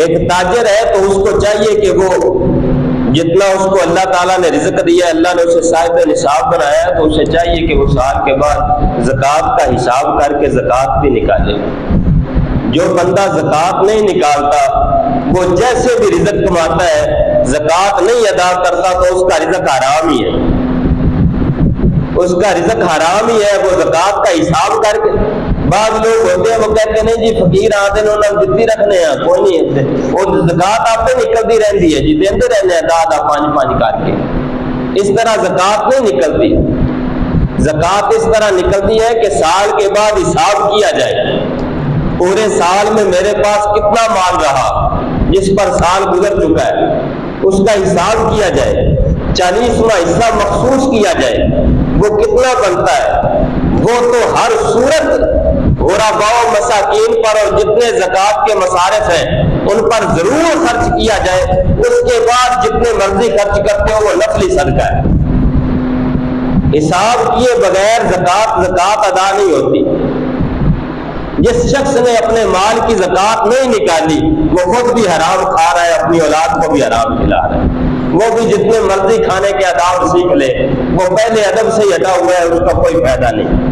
ایک تاجر ہے تو اس کو چاہیے کہ وہ جتنا اس کو اللہ تعالیٰ نے رزق دیا ہے، اللہ نے اسے صاحب نصاب بنایا ہے، تو اسے چاہیے کہ وہ سال کے بعد زکوٰۃ کا حساب کر کے زکوٰۃ بھی نکالے۔ جو بندہ زکوٰۃ نہیں نکالتا، وہ جیسے بھی رزق کماتا ہے، زکوٰۃ نہیں ادا کرتا تو اس کا رزق حرام ہی ہے، اس کا رزق حرام ہی ہے۔ وہ زکوٰۃ کا حساب کر کے، بعض لوگ ہوتے ہیں وہ کہتے ہیں نہیں جی فقیر آتے ہیں انہوں نے جتنی رکھنے ہیں کوئی نہیں، وہ زکوٰۃ آپ پہ نکلتی رہتی ہے جی، دیتے رہنے ہیں دادا پانچ پانچ کر کے۔ اس طرح زکوٰۃ نہیں نکلتی۔ زکوٰۃ اس طرح نکلتی ہے کہ سال کے بعد حساب کیا جائے، پورے سال میں میرے پاس کتنا مال رہا جس پر سال گزر چکا ہے، اس کا حساب کیا جائے، 40واں حصہ مخصوص کیا جائے، وہ کتنا بنتا ہے، وہ تو ہر صورت غرباء و مساکین پر اور جتنے زکوٰۃ کے مصارف ہیں ان پر ضرور خرچ کیا جائے۔ اس کے بعد جتنے مرضی خرچ کرتے ہو وہ نفلی صدقہ ہے۔ حساب کیے بغیر زکوٰۃ ادا نہیں ہوتی۔ جس شخص نے اپنے مال کی زکوٰۃ نہیں نکالی وہ خود بھی حرام کھا رہا ہے، اپنی اولاد کو بھی حرام کھلا رہا ہے۔ وہ بھی جتنے مرضی کھانے کے آداب سیکھ لے، وہ پہلے ادب سے ہی ہٹا ہوا ہے، اس کا کوئی فائدہ نہیں۔